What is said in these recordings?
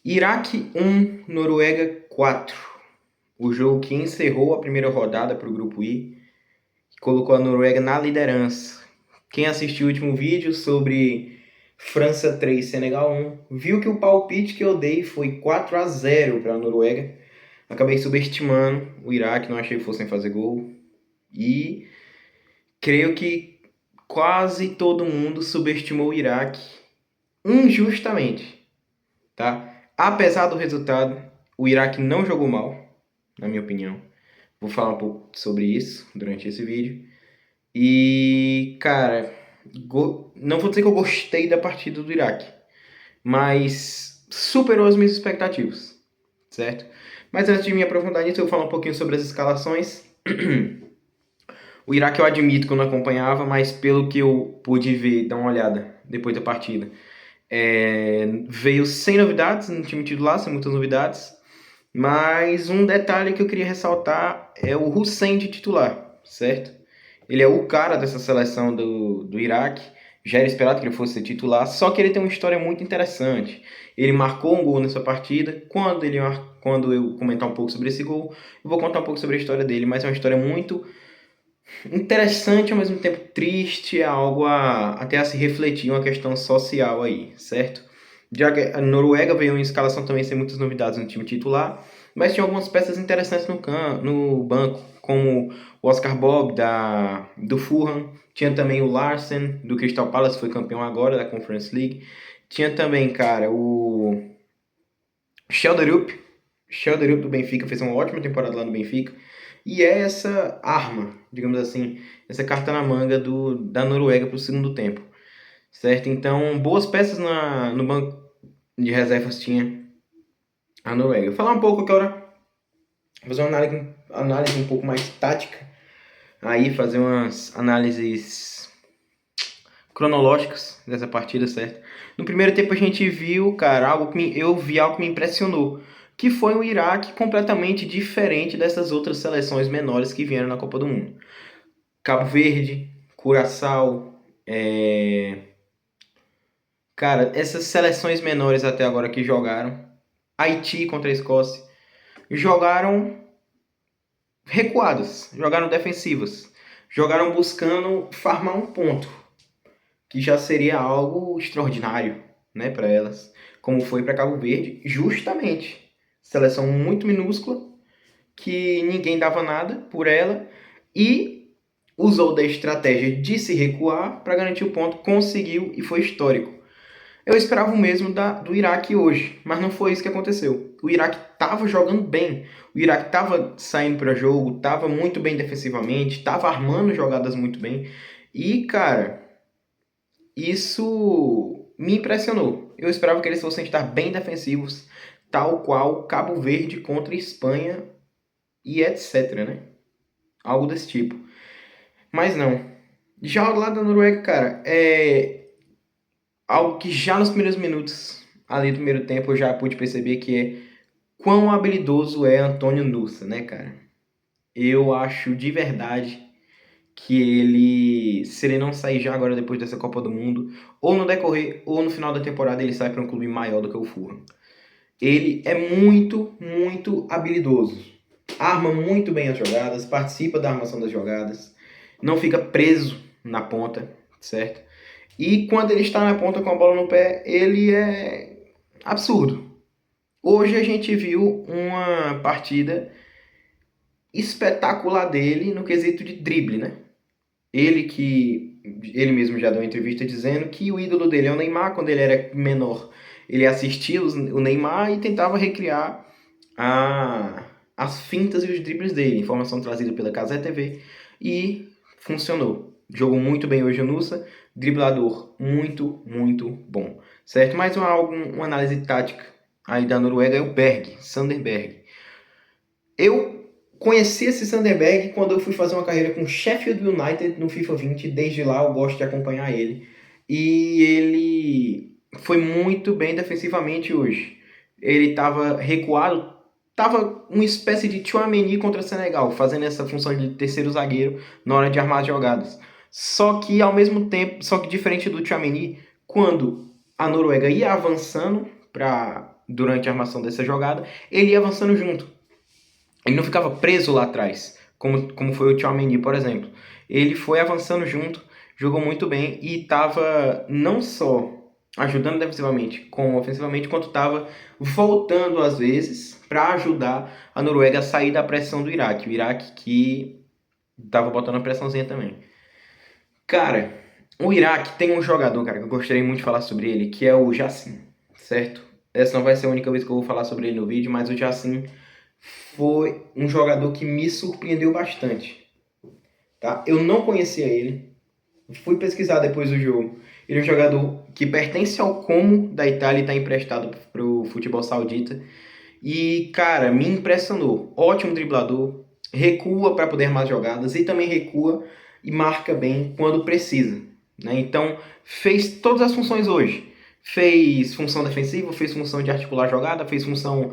Iraque 1, Noruega 4. O jogo que encerrou a primeira rodada para o grupo I, que colocou a Noruega na liderança. Quem assistiu o último vídeo sobre França 3, Senegal 1, viu que o palpite que eu dei foi 4-0 para a Noruega. Acabei subestimando o Iraque, não achei que fossem fazer gol. E creio que quase todo mundo subestimou o Iraque injustamente, tá? Apesar do resultado, o Iraque não jogou mal, na minha opinião. Vou falar um pouco sobre isso durante esse vídeo. E, cara, não vou dizer que eu gostei da partida do Iraque, mas superou as minhas expectativas, certo? Mas antes de me aprofundar nisso, eu vou falar um pouquinho sobre as escalações. O Iraque eu admito que eu não acompanhava, mas pelo que eu pude ver, dar uma olhada depois da partida, veio sem novidades no time titular, sem muitas novidades. Mas um detalhe que eu queria ressaltar é o Hussein de titular, certo? Ele é o cara dessa seleção do Iraque. Já era esperado que ele fosse ser titular, só que ele tem uma história muito interessante. Ele marcou um gol nessa partida. Quando eu comentar um pouco sobre esse gol, eu vou contar um pouco sobre a história dele, mas é uma história muito interessante, ao mesmo tempo triste, é algo até a se refletir, uma questão social aí, certo? Já que a Noruega veio em escalação também sem muitas novidades no time titular, mas tinha algumas peças interessantes no banco, como o Oscar Bob do Fulham, tinha também o Larsen do Crystal Palace, foi campeão agora da Conference League, tinha também, cara, o Sheldon do Benfica, fez uma ótima temporada lá no Benfica, e é essa arma, digamos assim, essa carta na manga da Noruega para o segundo tempo, certo? Então, boas peças no banco de reservas tinha a Noruega. Vou falar um pouco agora, fazer uma análise um pouco mais tática, aí fazer umas análises cronológicas dessa partida, certo? No primeiro tempo a gente viu, cara, eu vi algo que me impressionou, que foi um Iraque completamente diferente dessas outras seleções menores que vieram na Copa do Mundo. Cabo Verde, Curaçao, cara, essas seleções menores até agora que jogaram, Haiti contra a Escócia, jogaram recuadas, jogaram defensivas, jogaram buscando farmar um ponto, que já seria algo extraordinário, né, para elas, como foi para Cabo Verde, justamente. Seleção muito minúscula, que ninguém dava nada por ela, e usou da estratégia de se recuar para garantir o ponto, conseguiu e foi histórico. Eu esperava o mesmo do Iraque hoje, mas não foi isso que aconteceu. O Iraque estava jogando bem, o Iraque estava saindo para jogo, estava muito bem defensivamente, estava armando jogadas muito bem. E, cara, isso me impressionou. Eu esperava que eles fossem estar bem defensivos, tal qual Cabo Verde contra Espanha e etc, né? Algo desse tipo. Mas não. Já ao lado da Noruega, cara, é algo que já nos primeiros minutos ali do primeiro tempo eu já pude perceber que é quão habilidoso é Antônio Nusa, né, cara? Eu acho de verdade que ele, se ele não sair já agora depois dessa Copa do Mundo, ou no decorrer, ou no final da temporada ele sai para um clube maior do que o Fulham. Ele é muito, muito habilidoso. Arma muito bem as jogadas, participa da armação das jogadas, não fica preso na ponta, certo? E quando ele está na ponta com a bola no pé, ele é absurdo. Hoje a gente viu uma partida espetacular dele no quesito de drible, né? Ele mesmo já deu uma entrevista dizendo que o ídolo dele é o Neymar. Quando ele era menor, ele assistia o Neymar e tentava recriar as fintas e os dribles dele. Informação trazida pela Cazé TV e funcionou. Jogou muito bem hoje o Nusa, driblador muito, muito bom, certo? Mais uma análise tática aí da Noruega é o Sander Berg. Eu conheci esse Sanderberg quando eu fui fazer uma carreira com o Sheffield United no FIFA 20. Desde lá eu gosto de acompanhar ele. E ele foi muito bem defensivamente hoje. Ele estava recuado, estava uma espécie de Tchouaméni contra Senegal, fazendo essa função de terceiro zagueiro na hora de armar as jogadas. Só que ao mesmo tempo, só que diferente do Tchouaméni, quando a Noruega ia avançando durante a armação dessa jogada, ele ia avançando junto. Ele não ficava preso lá atrás, como foi o Tchouaméni, por exemplo. Ele foi avançando junto, jogou muito bem e estava não só ajudando defensivamente como ofensivamente, quanto estava voltando às vezes para ajudar a Noruega a sair da pressão do Iraque. O Iraque que estava botando a pressãozinha também. Cara, o Iraque tem um jogador, cara, que eu gostaria muito de falar sobre ele, que é o Jassim, certo? Essa não vai ser a única vez que eu vou falar sobre ele no vídeo, mas o Jassim foi um jogador que me surpreendeu bastante, tá? Eu não conhecia ele, fui pesquisar depois do jogo. Ele é um jogador que pertence ao Como da Itália e está emprestado para o futebol saudita. E, cara, me impressionou. Ótimo driblador, recua para poder armar jogadas e também recua e marca bem quando precisa, né? Então, fez todas as funções hoje. Fez função defensiva, fez função de articular jogada, fez função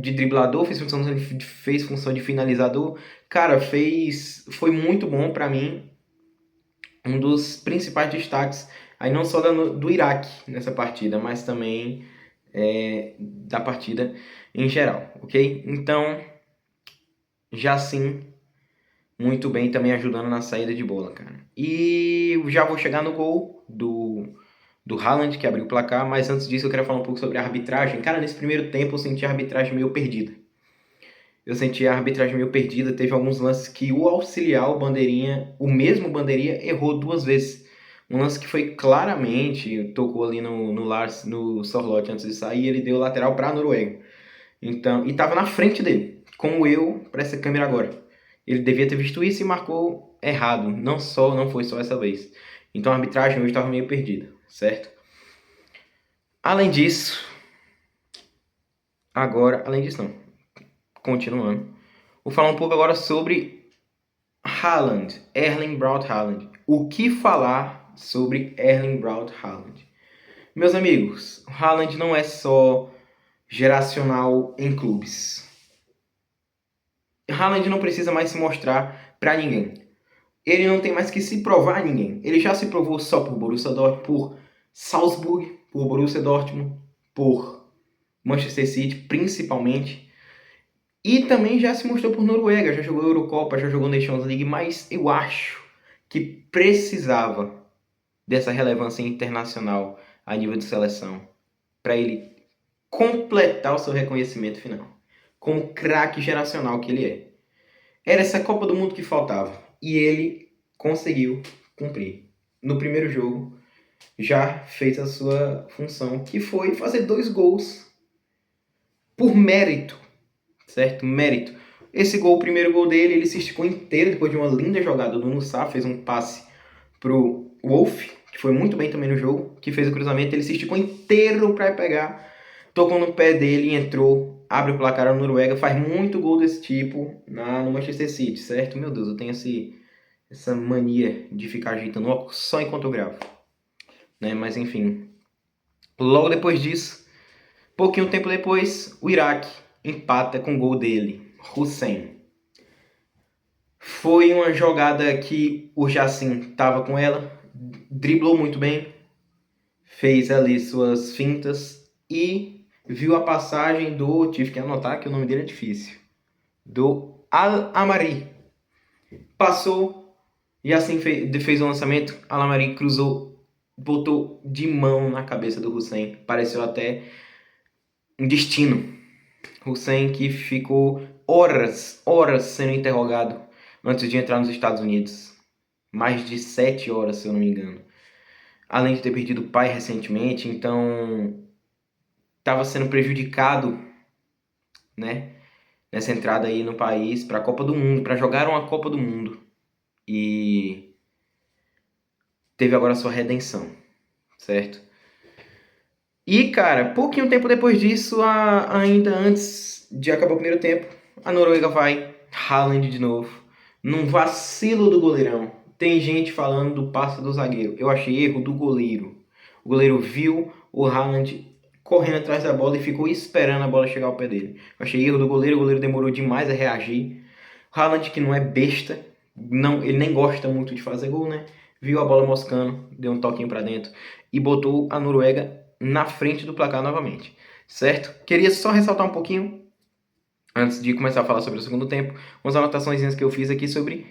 de driblador, fez função de finalizador. Cara, foi muito bom para mim, um dos principais destaques, aí não só do Iraque nessa partida, mas também da partida em geral, ok? Então, já sim, muito bem também ajudando na saída de bola, cara. E já vou chegar no gol do Haaland, que abriu o placar, mas antes disso eu quero falar um pouco sobre a arbitragem. Cara, nesse primeiro tempo eu senti a arbitragem meio perdida. Teve alguns lances que o auxiliar, o mesmo bandeirinha, errou 2 vezes. Um lance que foi claramente, tocou ali no Sorloth antes de sair, ele deu lateral para a Noruega. Então, e estava na frente dele, como eu para essa câmera agora. Ele devia ter visto isso e marcou errado. Não foi só essa vez. Então a arbitragem hoje estava meio perdida, certo? Além disso, não. Continuando. Vou falar um pouco agora sobre Haaland, Erling Braut Haaland. O que falar sobre Erling Braut Haaland? Meus amigos, o Haaland não é só geracional em clubes. Haaland não precisa mais se mostrar para ninguém. Ele não tem mais que se provar a ninguém. Ele já se provou só por Borussia Dortmund, por Salzburg, por Borussia Dortmund, por Manchester City, principalmente. E também já se mostrou por Noruega, já jogou Eurocopa, já jogou Nations League, mas eu acho que precisava dessa relevância internacional a nível de seleção para ele completar o seu reconhecimento final como craque geracional que ele é. Era essa Copa do Mundo que faltava e ele conseguiu cumprir. No primeiro jogo já fez a sua função, que foi fazer 2 gols por mérito, certo? Mérito. Esse gol, o primeiro gol dele, ele se esticou inteiro depois de uma linda jogada do Nussá, fez um passe pro Wolf, que foi muito bem também no jogo, que fez o cruzamento, ele se esticou inteiro para pegar, tocou no pé dele e entrou, abre o placar. A Noruega faz muito gol desse tipo no Manchester City, certo? Meu Deus, eu tenho essa mania de ficar ajeitando óculos só enquanto eu gravo, né? Mas enfim, logo depois disso, pouquinho tempo depois, o Iraque empata com o gol dele, Hussein. Foi uma jogada que o Jassim estava com ela, driblou muito bem, fez ali suas fintas e viu a passagem tive que anotar que o nome dele é difícil, do Al-Amari. Passou, Jassim fez o lançamento, Al-Amari cruzou, botou de mão na cabeça do Hussein, pareceu até um destino. Hussein que ficou horas sendo interrogado antes de entrar nos Estados Unidos. Mais de 7 horas, se eu não me engano. Além de ter perdido o pai recentemente, então estava sendo prejudicado, né, nessa entrada aí no país para a Copa do Mundo, para jogar uma Copa do Mundo. E teve agora a sua redenção, certo? E, cara, pouquinho tempo depois disso, ainda antes de acabar o primeiro tempo, a Noruega vai, Haaland de novo, num vacilo do goleirão. Tem gente falando do passe do zagueiro. Eu achei erro do goleiro. O goleiro viu o Haaland correndo atrás da bola e ficou esperando a bola chegar ao pé dele. Eu achei erro do goleiro, o goleiro demorou demais a reagir. O Haaland, que não é besta, ele nem gosta muito de fazer gol, né? Viu a bola moscando, deu um toquinho pra dentro e botou a Noruega na frente do placar novamente, certo? Queria só ressaltar um pouquinho, antes de começar a falar sobre o segundo tempo, umas anotações que eu fiz aqui sobre...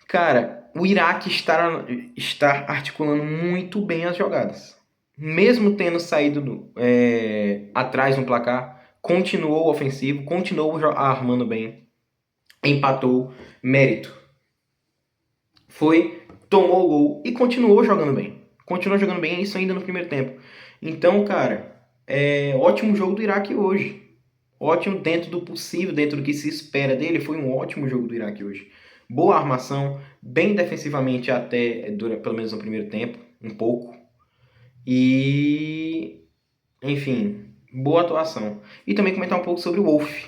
Cara, o Iraque está articulando muito bem as jogadas. Mesmo tendo saído atrás no placar, continuou ofensivo, continuou armando bem, empatou, mérito. Tomou o gol e continuou jogando bem. Continuou jogando bem, isso ainda no primeiro tempo. Então, cara, ótimo jogo do Iraque hoje. Ótimo dentro do possível, dentro do que se espera dele. Foi um ótimo jogo do Iraque hoje. Boa armação, bem defensivamente até, pelo menos no primeiro tempo, um pouco. E, enfim, boa atuação. E também comentar um pouco sobre o Wolf.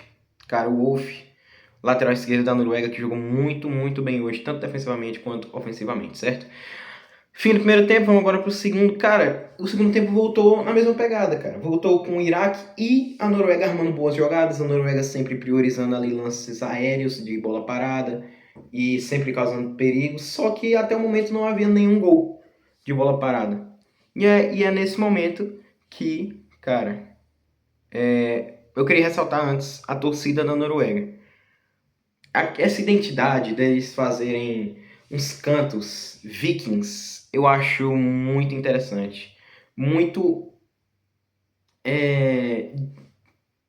Cara, o Wolf, lateral esquerdo da Noruega, que jogou muito, muito bem hoje, tanto defensivamente quanto ofensivamente, certo? Fim do primeiro tempo, vamos agora pro segundo. Cara, o segundo tempo voltou na mesma pegada, cara. Voltou com o Iraque e a Noruega armando boas jogadas. A Noruega sempre priorizando ali lances aéreos de bola parada e sempre causando perigo. Só que até o momento não havia nenhum gol de bola parada. E é nesse momento que, cara, eu queria ressaltar antes a torcida da Noruega. Essa identidade deles fazerem uns cantos vikings, eu acho muito interessante. Muito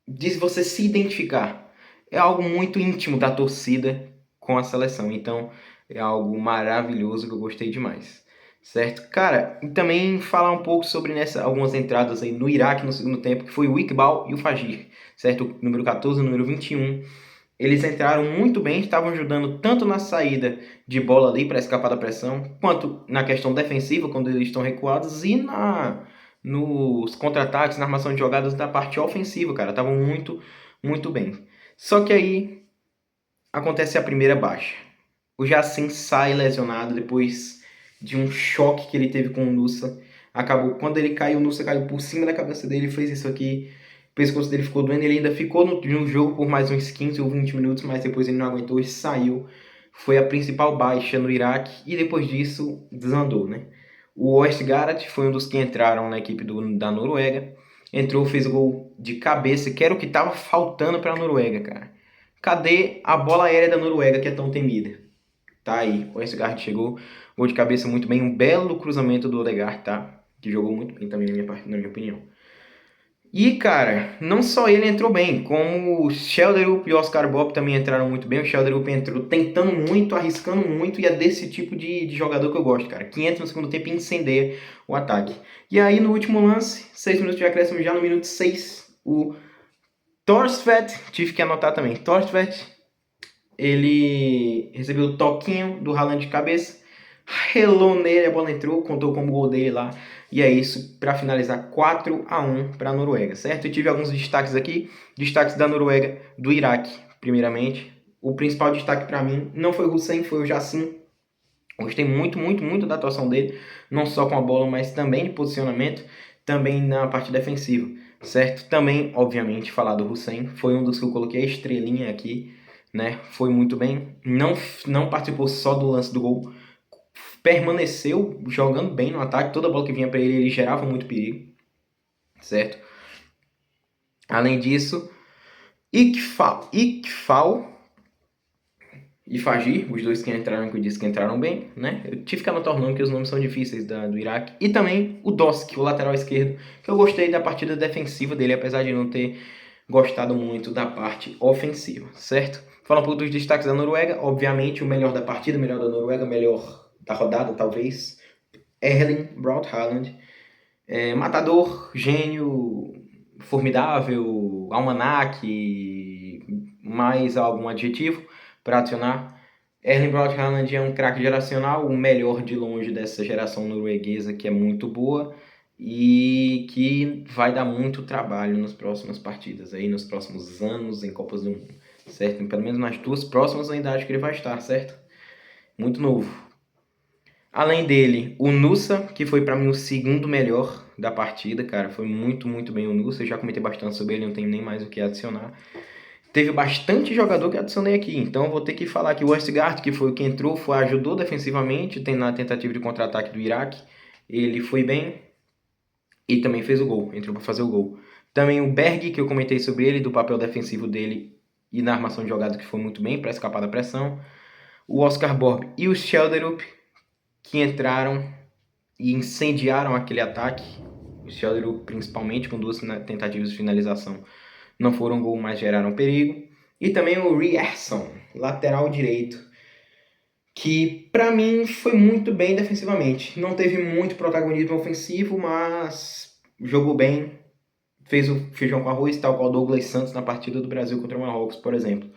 de você se identificar. É algo muito íntimo da torcida com a seleção. Então, é algo maravilhoso que eu gostei demais. Certo? Cara, e também falar um pouco sobre algumas entradas aí no Iraque no segundo tempo, que foi o Iqbal e o Fagir. Certo? O número 14 e o número 21. Eles entraram muito bem, estavam ajudando tanto na saída de bola ali para escapar da pressão, quanto na questão defensiva, quando eles estão recuados, e nos contra-ataques, na armação de jogadas da parte ofensiva, cara. Estavam muito, muito bem. Só que aí acontece a primeira baixa. O Yassin sai lesionado depois de um choque que ele teve com o Nusa. Acabou, quando ele caiu, o Nusa caiu por cima da cabeça dele e fez isso aqui. O pescoço dele ficou doendo, ele ainda ficou no jogo por mais uns 15 ou 20 minutos, mas depois ele não aguentou e saiu. Foi a principal baixa no Iraque e depois disso desandou, né? O Østgaard foi um dos que entraram na equipe da Noruega. Entrou, fez o gol de cabeça, que era o que estava faltando para a Noruega, cara. Cadê a bola aérea da Noruega que é tão temida? Tá aí, o Østgaard chegou, gol de cabeça muito bem, um belo cruzamento do Odegaard, tá? Que jogou muito bem também na minha opinião. E, cara, não só ele entrou bem, como o Schelderup e o Oscar Bob também entraram muito bem. O Schelderup entrou tentando muito, arriscando muito, e é desse tipo de jogador que eu gosto, cara, que entra no segundo tempo e incendeia o ataque. E aí, no último lance, 6 minutos de acréscimo, já no minuto 6, o Thorstvedt, tive que anotar também, Thorstvedt, ele recebeu o toquinho do Haaland de cabeça, relou nele, a bola entrou, contou como gol dele lá. E é isso, para finalizar 4-1 para a Noruega, certo? Eu tive alguns destaques aqui, destaques da Noruega, do Iraque, primeiramente. O principal destaque para mim não foi o Hussein, foi o Yassin. Gostei muito, muito, muito da atuação dele, não só com a bola, mas também de posicionamento, também na parte defensiva, certo? Também, obviamente, falar do Hussein, foi um dos que eu coloquei a estrelinha aqui, né? Foi muito bem, não participou só do lance do gol, permaneceu jogando bem no ataque, toda bola que vinha para ele gerava muito perigo, certo? Além disso, Iqbal e Fagir, os dois que entraram, que eu disse que entraram bem, né? Eu tive que anotar o nome, porque os nomes são difíceis do Iraque. E também o Dosk, o lateral esquerdo, que eu gostei da partida defensiva dele, apesar de não ter gostado muito da parte ofensiva, certo? Falar um pouco dos destaques da Noruega, obviamente o melhor da partida, o melhor da Noruega, o melhor da rodada, talvez, Erling Braut Haaland. Matador, gênio, formidável, almanaque, mais algum adjetivo para adicionar. Erling Braut Haaland é um craque geracional, o melhor de longe dessa geração norueguesa, que é muito boa e que vai dar muito trabalho nas próximas partidas, aí nos próximos anos em Copas do Mundo, certo? Pelo menos nas duas próximas eu ainda acho que ele vai estar, certo? Muito novo. Além dele, o Nusa, que foi para mim o segundo melhor da partida, cara. Foi muito, muito bem o Nusa. Eu já comentei bastante sobre ele, não tenho nem mais o que adicionar. Teve bastante jogador que adicionei aqui, então eu vou ter que falar que o Østgaard, que foi o que entrou, ajudou defensivamente na tentativa de contra-ataque do Iraque. Ele foi bem. e também fez o gol, entrou para fazer o gol. Também o Berg, que eu comentei sobre ele, do papel defensivo dele e na armação de jogada que foi muito bem para escapar da pressão. O Oscar Borb e o Schelderup, que entraram e incendiaram aquele ataque. O Schelderup, principalmente, com 2 tentativas de finalização, não foram gol, mas geraram perigo. E também o Rierson, lateral direito, que para mim foi muito bem defensivamente. Não teve muito protagonismo ofensivo, mas jogou bem, fez o feijão com arroz, tal qual Douglas Santos na partida do Brasil contra o Marrocos, por exemplo.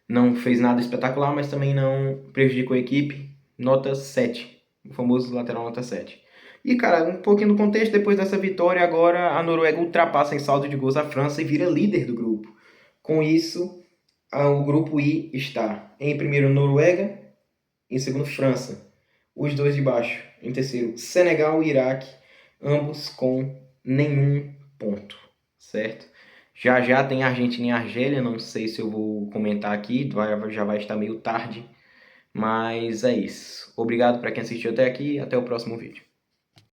Não fez nada espetacular, mas também não prejudicou a equipe. Nota 7, o famoso lateral nota 7. E, cara, um pouquinho do contexto, depois dessa vitória, agora a Noruega ultrapassa em saldo de gols a França e vira líder do grupo. Com isso, o grupo I está em primeiro Noruega, em segundo França, os dois de baixo. Em terceiro, Senegal e Iraque, ambos com nenhum ponto, certo? Já já tem Argentina e Argélia, não sei se eu vou comentar aqui, já vai estar meio tarde, mas é isso. Obrigado para quem assistiu até aqui e até o próximo vídeo.